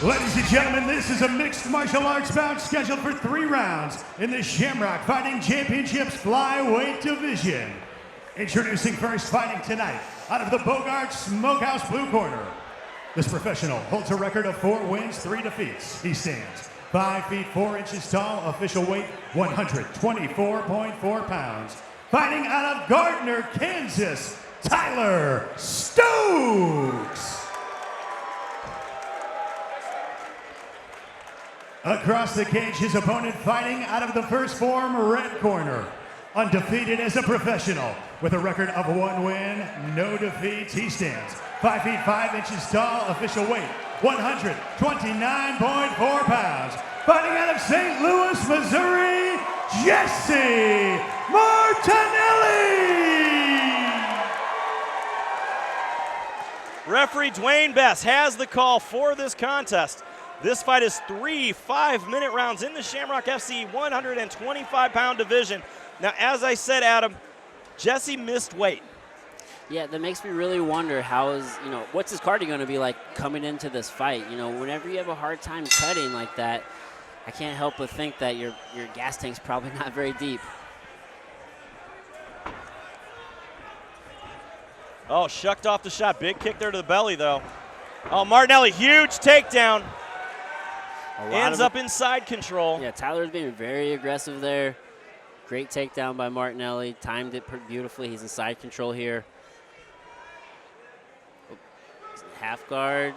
Ladies and gentlemen, this is a mixed martial arts bout scheduled for 3 rounds in the Shamrock Fighting Championships flyweight division. Introducing first, fighting tonight out of the Bogart Smokehouse blue corner. This professional holds a record of 4 wins, 3 defeats. He stands 5 feet 4 inches tall, official weight 124.4 pounds. Fighting out of Gardner, Kansas, Tyler Stokes. Across the cage, his opponent fighting out of the First Form red corner. Undefeated as a professional with a record of 1 win, no defeats. He stands 5 feet 5 inches tall, official weight 129.4 pounds. Fighting out of St. Louis, Missouri, Jesse Martinelli. Referee Dwayne Bess has the call for this contest. This fight is 3 5-minute rounds in the Shamrock FC 125-pound division. Now, as I said, Adam, Jesse missed weight. Yeah, that makes me really wonder what's his cardio going to be like coming into this fight? Whenever you have a hard time cutting like that, I can't help but think that your gas tank's probably not very deep. Oh, shucked off the shot. Big kick there to the belly, though. Oh, Martinelli, huge takedown. Ends up inside control. Yeah, Tyler's being very aggressive there. Great takedown by Martinelli. Timed it beautifully. He's in side control here. Half guard.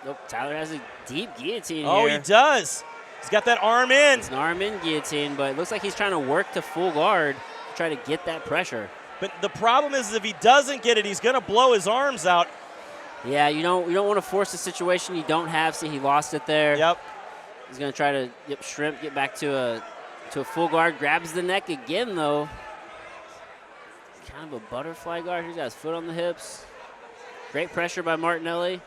Nope, Tyler has a deep guillotine here. Oh, he does. He's got that arm in. It's an arm in guillotine, but it looks like he's trying to work to full guard to try to get that pressure. But the problem is if he doesn't get it, he's going to blow his arms out. Yeah, you don't want to force a situation you don't have. See, he lost it there. Yep. He's going to try to shrimp, get back to a full guard. Grabs the neck again, though. Kind of a butterfly guard. He's got his foot on the hips. Great pressure by Martinelli.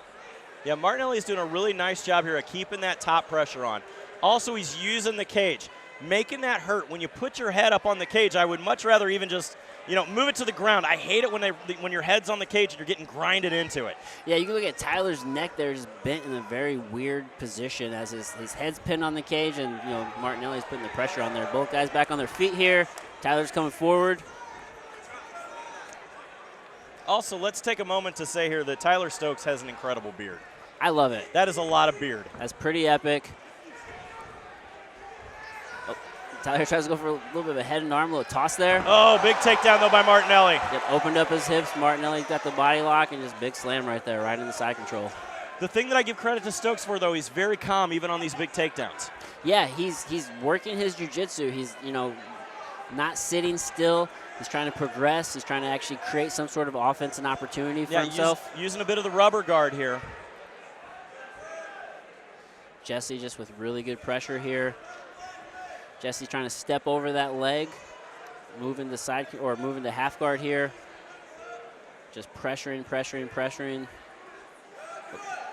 Yeah, Martinelli's doing a really nice job here of keeping that top pressure on. Also, he's using the cage, making that hurt. When you put your head up on the cage, I would much rather even just move it to the ground. I hate it when your head's on the cage and you're getting grinded into it. Yeah, you can look at Tyler's neck there, just bent in a very weird position as his head's pinned on the cage, and Martinelli's putting the pressure on there. Both guys back on their feet here. Tyler's coming forward. Also, let's take a moment to say here that Tyler Stokes has an incredible beard. I love it. That is a lot of beard. That's pretty epic. Tyler tries to go for a little bit of a head and arm, a little toss there. Oh, big takedown, though, by Martinelli. Yep, opened up his hips. Martinelli got the body lock and just big slam right there, right in the side control. The thing that I give credit to Stokes for, though, he's very calm even on these big takedowns. Yeah, he's working his jiu-jitsu. He's, not sitting still. He's trying to progress. He's trying to actually create some sort of offense and opportunity for himself. Using a bit of the rubber guard here. Jesse just with really good pressure here. Jesse trying to step over that leg, moving to side or moving to half guard here. Just pressuring.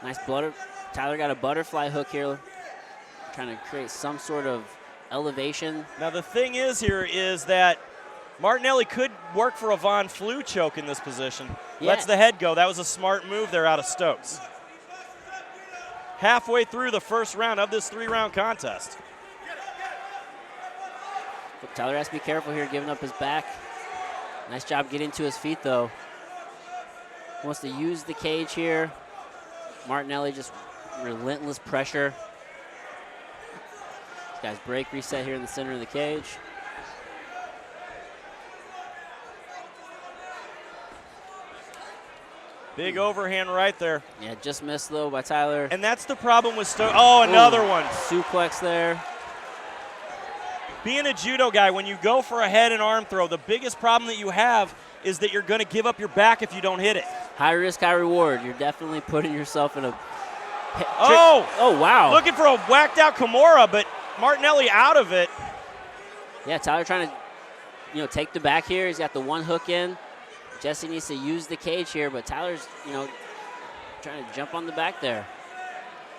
Nice butter. Tyler got a butterfly hook here, trying to create some sort of elevation. Now the thing is here is that Martinelli could work for a Von Flue choke in this position. Yeah. Lets the head go. That was a smart move there out of Stokes. Halfway through the first round of this 3-round contest. But Tyler has to be careful here, giving up his back. Nice job getting to his feet, though. Wants to use the cage here. Martinelli just relentless pressure. This guy's break reset here in the center of the cage. Big overhand right there. Yeah, just missed, though, by Tyler. And that's the problem with Stokes. Oh, another one. Suplex there. Being a judo guy, when you go for a head and arm throw, the biggest problem that you have is that you're going to give up your back if you don't hit it. High risk, high reward. You're definitely putting yourself in a... Oh, wow. Looking for a whacked out Kimura, but Martinelli out of it. Yeah, Tyler trying to, take the back here. He's got the one hook in. Jesse needs to use the cage here, but Tyler's, trying to jump on the back there.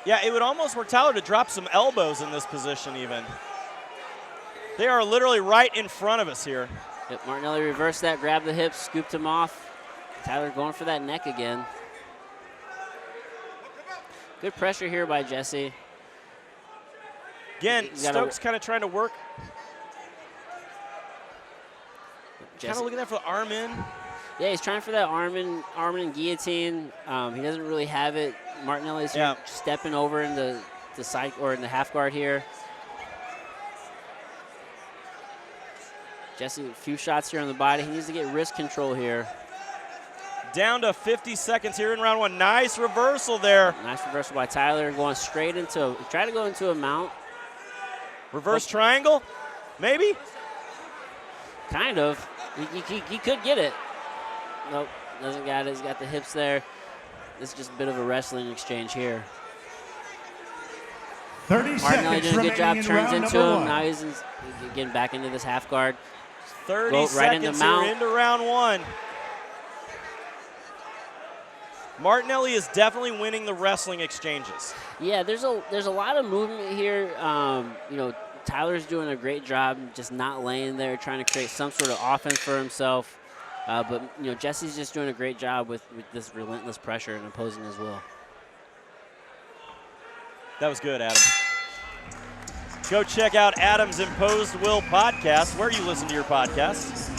Yeah, it would almost work Tyler to drop some elbows in this position even. They are literally right in front of us here. Yep, Martinelli reversed that, grabbed the hips, scooped him off. Tyler going for that neck again. Good pressure here by Jesse. Again, Stokes kind of trying to work. Kind of looking there for the arm in. Yeah, he's trying for that arm in guillotine. He doesn't really have it. Martinelli's stepping over in the side or in the half guard here. Jesse, a few shots here on the body. He needs to get wrist control here. Down to 50 seconds here in round one. Nice reversal there. Nice reversal by Tyler, going straight into, try to go into a mount. Reverse triangle, maybe? Kind of. He could get it. Nope, doesn't got it. He's got the hips there. This is just a bit of a wrestling exchange here. 30 Martinelli seconds did a good job, remaining in turns round into number him. one. Now he's getting back into this half guard. 30 right seconds into mount. here into round one. Martinelli is definitely winning the wrestling exchanges. Yeah, there's a lot of movement here. You know, Tyler's doing a great job just not laying there, trying to create some sort of offense for himself. But, you know, Jesse's just doing a great job with this relentless pressure and opposing his will. That was good, Adam. Go check out Adam's Imposed Will podcast, where you listen to your podcasts.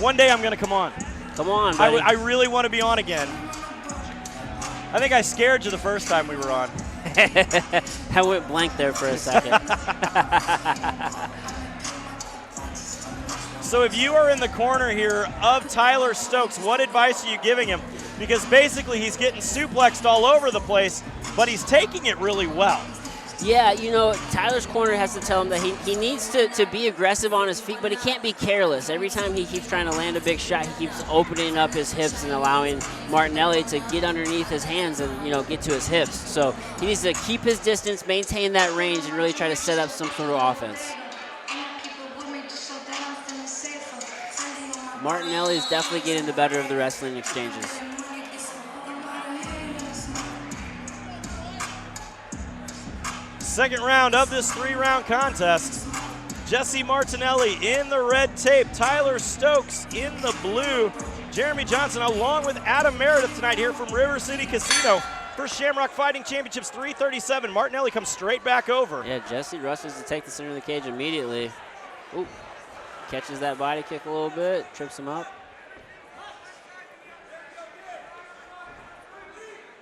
One day I'm going to come on. Come on, buddy. I really want to be on again. I think I scared you the first time we were on. I went blank there for a second. So if you are in the corner here of Tyler Stokes, what advice are you giving him? Because basically he's getting suplexed all over the place, but he's taking it really well. Yeah, you know, Tyler's corner has to tell him that he needs to be aggressive on his feet, but he can't be careless. Every time he keeps trying to land a big shot, he keeps opening up his hips and allowing Martinelli to get underneath his hands and, you know, get to his hips. So he needs to keep his distance, maintain that range, and really try to set up some sort of offense. Martinelli is definitely getting the better of the wrestling exchanges. Second round of this three-round contest. Jesse Martinelli in the red tape, Tyler Stokes in the blue. Jeremy Johnson along with Adam Meredith tonight here from Rivercity Casino for Shamrock Fighting Championships 337. Martinelli comes straight back over. Yeah, Jesse rushes to take the center of the cage immediately. Ooh, catches that body kick a little bit, trips him up.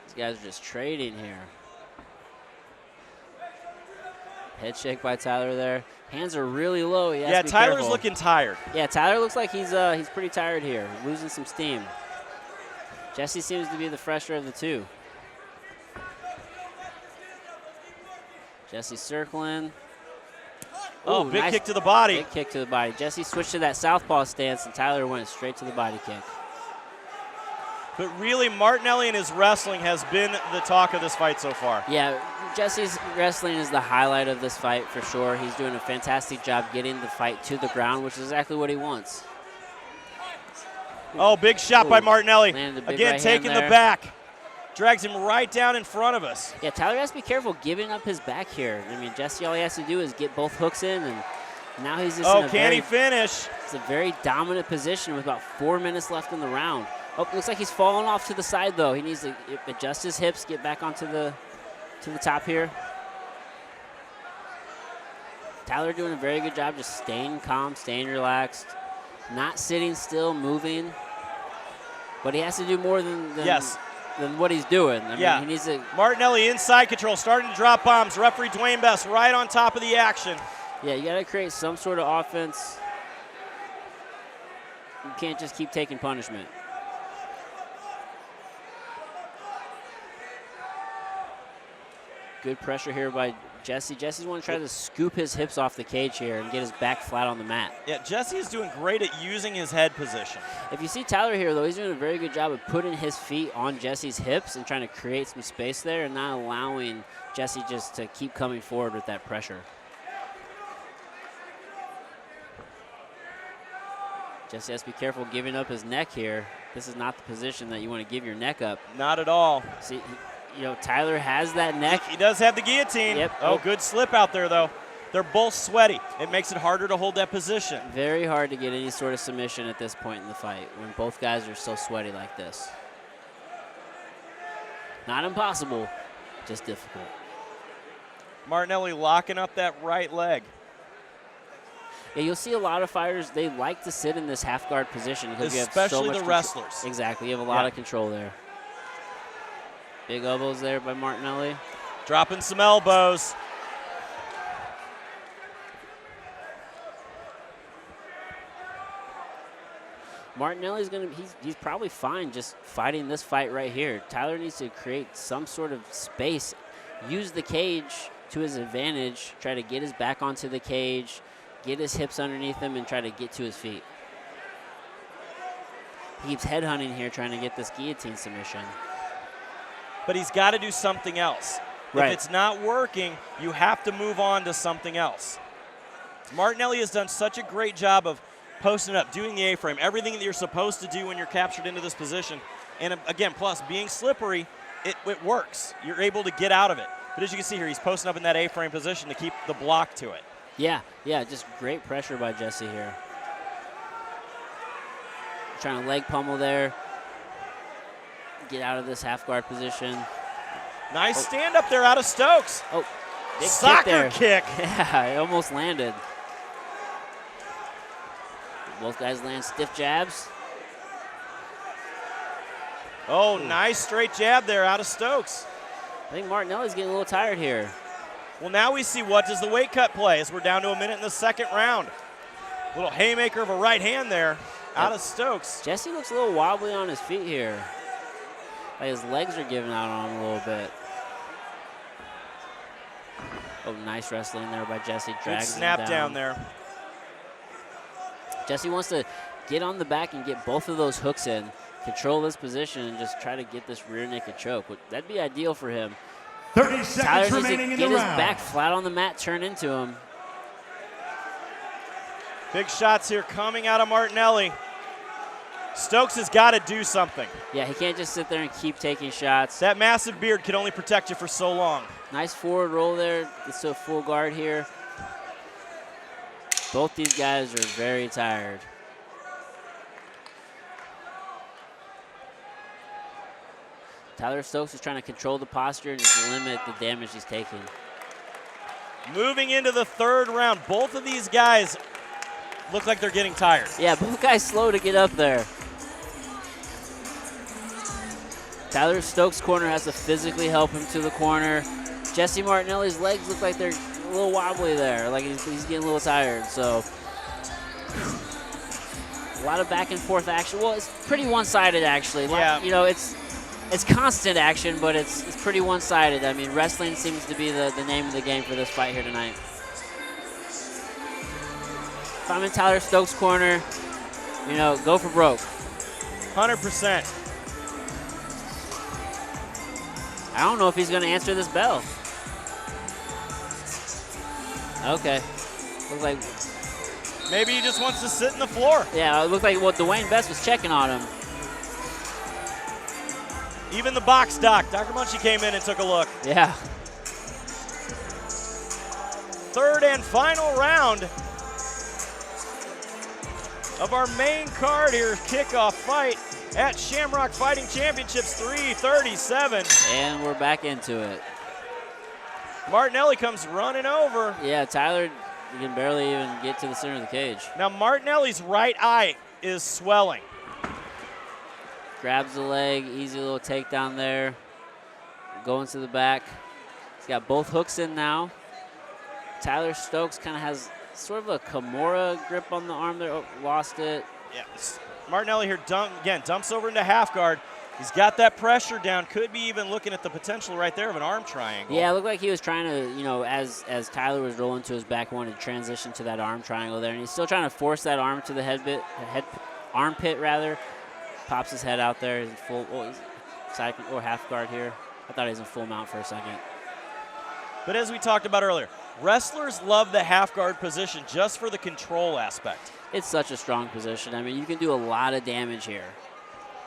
These guys are just trading here. Head shake by Tyler there. Hands are really low. Yeah, Tyler's careful. looking tired. Yeah, Tyler looks like he's pretty tired here, losing some steam. Jesse seems to be the fresher of the two. Jesse circling. Oh, big kick to the body. Big kick to the body. Jesse switched to that southpaw stance, and Tyler went straight to the body kick. But really, Martinelli and his wrestling has been the talk of this fight so far. Yeah, Jesse's wrestling is the highlight of this fight for sure. He's doing a fantastic job getting the fight to the ground, which is exactly what he wants. Oh, big shot by Martinelli. Again, right taking the back. Drags him right down in front of us. Yeah, Tyler has to be careful giving up his back here. I mean, Jesse, all he has to do is get both hooks in, and now he's just in a can he finish? It's a very dominant position with about 4 minutes left in the round. Oh, looks like he's falling off to the side, though. He needs to adjust his hips, get back onto the top here. Tyler doing a very good job just staying calm, staying relaxed, not sitting still, moving. But he has to do more than what he's doing. I mean, he needs to. Martinelli inside control, starting to drop bombs. Referee Dwayne Best right on top of the action. Yeah, you got to create some sort of offense. You can't just keep taking punishment. Good pressure here by Jesse. Jesse's want to try to scoop his hips off the cage here and get his back flat on the mat. Yeah, Jesse is doing great at using his head position. If you see Tyler here, though, he's doing a very good job of putting his feet on Jesse's hips and trying to create some space there and not allowing Jesse just to keep coming forward with that pressure. Jesse has to be careful giving up his neck here. This is not the position that you want to give your neck up. Not at all. See, you know, Tyler has that neck. He does have the guillotine. Yep. Oh, good slip out there, though. They're both sweaty. It makes it harder to hold that position. Very hard to get any sort of submission at this point in the fight when both guys are so sweaty like this. Not impossible, just difficult. Martinelli locking up that right leg. Yeah, you'll see a lot of fighters, they like to sit in this half guard position because you have so Especially much the wrestlers. Exactly, you have a lot of control there. Big elbows there by Martinelli. Dropping some elbows. Martinelli's he's probably fine just fighting this fight right here. Tyler needs to create some sort of space, use the cage to his advantage, try to get his back onto the cage, get his hips underneath him, and try to get to his feet. He keeps headhunting here, trying to get this guillotine submission. But he's got to do something else. Right. If it's not working, you have to move on to something else. Martinelli has done such a great job of posting up, doing the A-frame, everything that you're supposed to do when you're captured into this position. And again, plus being slippery, it works. You're able to get out of it. But as you can see here, he's posting up in that A-frame position to keep the block to it. Yeah, just great pressure by Jesse here. Trying to leg pummel there. Get out of this half guard position. Nice stand up there out of Stokes. Oh, big soccer kick. Yeah, it almost landed. Both guys land stiff jabs. Oh, nice straight jab there out of Stokes. I think Martinelli's getting a little tired here. Well, now we see what does the weight cut play as we're down to a minute in the second round. Little haymaker of a right hand there out of Stokes. Jesse looks a little wobbly on his feet here. Like his legs are giving out on him a little bit. Oh, nice wrestling there by Jesse. Good snap down there. Jesse wants to get on the back and get both of those hooks in, control this position, and just try to get this rear naked choke. That'd be ideal for him. 30 seconds remaining in the round. Get his back flat on the mat, turn into him. Big shots here coming out of Martinelli. Stokes has got to do something. Yeah, he can't just sit there and keep taking shots. That massive beard can only protect you for so long. Nice forward roll there. Gets to a full guard here. Both these guys are very tired. Tyler Stokes is trying to control the posture and just limit the damage he's taking. Moving into the third round, both of these guys look like they're getting tired. Yeah, both guys slow to get up there. Tyler Stokes' corner has to physically help him to the corner. Jesse Martinelli's legs look like they're a little wobbly there, like he's getting a little tired. So a lot of back and forth action. Well, it's pretty one-sided actually. Yeah. You know, it's constant action, but it's pretty one-sided. I mean, wrestling seems to be the name of the game for this fight here tonight. If I'm in Tyler Stokes' corner, you know, go for broke. 100%. I don't know if he's going to answer this bell. Okay. Looks like maybe he just wants to sit in the floor. Yeah, it looked like Dwayne Best was checking on him. Even the box doc, Dr. Munchie came in and took a look. Yeah. Third and final round of our main card here, kickoff fight at Shamrock Fighting Championships 337. And we're back into it. Martinelli comes running over. Yeah, Tyler, you can barely even get to the center of the cage. Now Martinelli's right eye is swelling. Grabs the leg, easy little takedown there. Going to the back. He's got both hooks in now. Tyler Stokes kind of has sort of a Kimura grip on the arm there. Oh, lost it. Yes. Martinelli here dumps over into half guard. He's got that pressure down. Could be even looking at the potential right there of an arm triangle. Yeah, it looked like he was trying to, you know, as Tyler was rolling to his back, wanted to transition to that arm triangle there, and he's still trying to force that arm to the armpit rather. Pops his head out there. He's in full, he's side or half guard here. I thought he was in full mount for a second. But as we talked about earlier, wrestlers love the half guard position just for the control aspect. It's such a strong position. I mean, you can do a lot of damage here.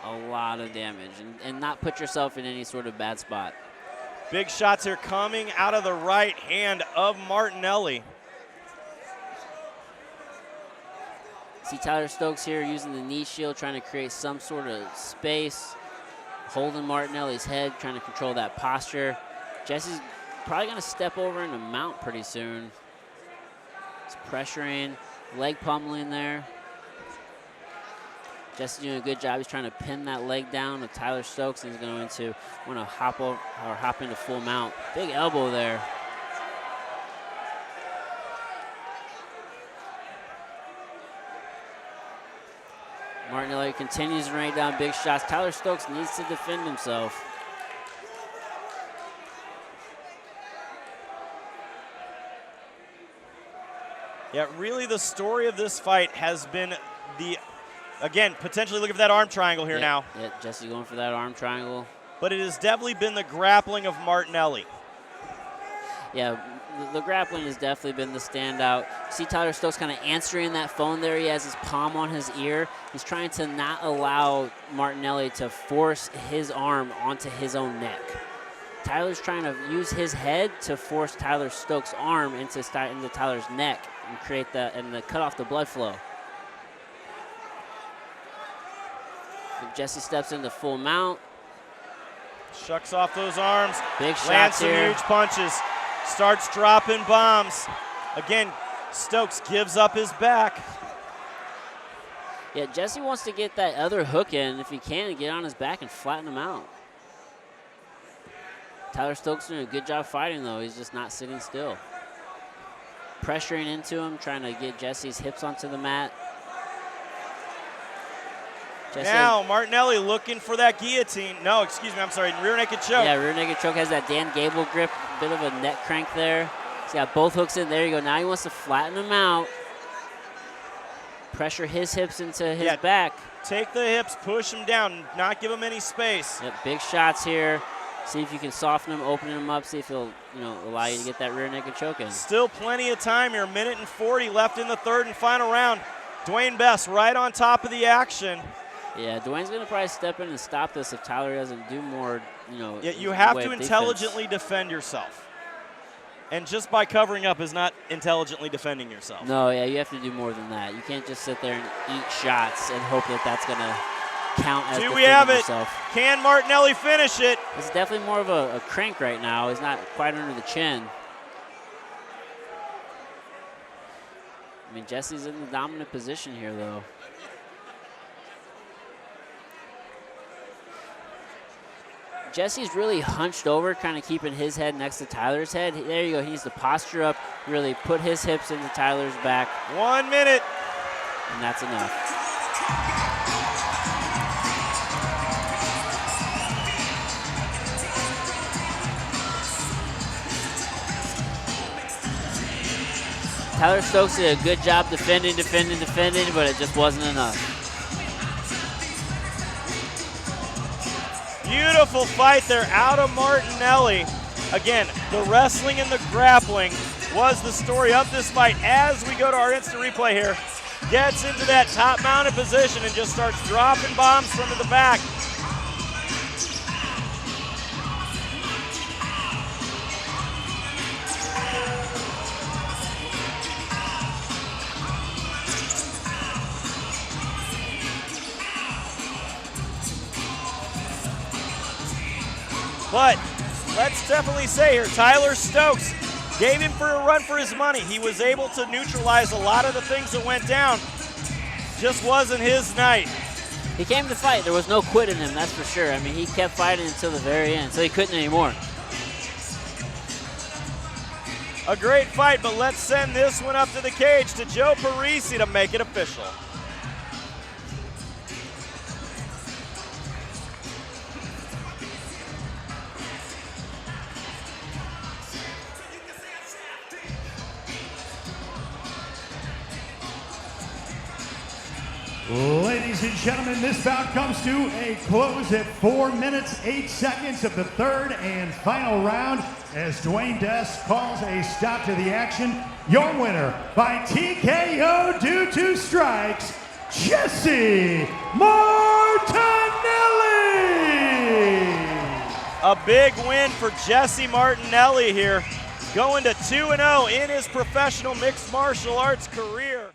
A lot of damage, and not put yourself in any sort of bad spot. Big shots here coming out of the right hand of Martinelli. See Tyler Stokes here using the knee shield, trying to create some sort of space, holding Martinelli's head, trying to control that posture, Jesse's probably going to step over into mount pretty soon. He's pressuring, leg pummeling there. Jesse's doing a good job. He's trying to pin that leg down with Tyler Stokes, and he's going to want to hop into full mount. Big elbow there. Martinelli continues to rain down big shots. Tyler Stokes needs to defend himself. Yeah, really the story of this fight has been again, potentially looking for that arm triangle here now. Yeah, Jesse going for that arm triangle. But it has definitely been the grappling of Martinelli. Yeah, the grappling has definitely been the standout. See Tyler Stokes kind of answering that phone there. He has his palm on his ear. He's trying to not allow Martinelli to force his arm onto his own neck. Tyler's trying to use his head to force Tyler Stokes' arm into Tyler's neck and create cut off the blood flow. If Jesse steps into full mount. Shucks off those arms. Big shots lands some here. huge punches. Starts dropping bombs. Again, Stokes gives up his back. Yeah, Jesse wants to get that other hook in if he can and get on his back and flatten him out. Tyler Stokes doing a good job fighting, though. He's just not sitting still. Pressuring into him, trying to get Jesse's hips onto the mat. Jesse now, Martinelli looking for that guillotine. No, excuse me, I'm sorry, rear naked choke. Yeah, rear naked choke has that Dan Gable grip, bit of a neck crank there. He's got both hooks in. There you go. Now he wants to flatten him out. Pressure his hips into his back. Take the hips, push him down, not give him any space. Yep, big shots here. See if you can soften him, open him up, see if he'll allow you to get that rear naked choke in. Still plenty of time here, 1:40 left in the third and final round. Dwayne Best right on top of the action. Yeah, Dwayne's going to probably step in and stop this if Tyler doesn't do more, Yeah, you have to intelligently defend yourself. And just by covering up is not intelligently defending yourself. No, yeah, you have to do more than that. You can't just sit there and eat shots and hope that that's going to count as Do we have it? yourself. Can Martinelli finish it? It's definitely more of a crank right now. He's not quite under the chin. I mean, Jesse's in the dominant position here, though. Jesse's really hunched over, kind of keeping his head next to Tyler's head. There you go. He needs to posture up, really put his hips into Tyler's back. 1 minute. And that's enough. Tyler Stokes did a good job defending, but it just wasn't enough. Beautiful fight there out of Martinelli. Again, the wrestling and the grappling was the story of this fight. As we go to our instant replay here, gets into that top mounted position and just starts dropping bombs from the back. But let's definitely say here, Tyler Stokes gave him for a run for his money. He was able to neutralize a lot of the things that went down. Just wasn't his night. He came to fight. There was no quit in him, that's for sure. I mean, he kept fighting until the very end, so he couldn't anymore. A great fight, but let's send this one up to the cage to Joe Parisi to make it official. Ladies and gentlemen, this bout comes to a close at 4 minutes, 8 seconds of the third and final round as Dwayne Best calls a stop to the action. Your winner by TKO due to strikes, Jesse Martinelli! A big win for Jesse Martinelli here, going to 2-0 in his professional mixed martial arts career.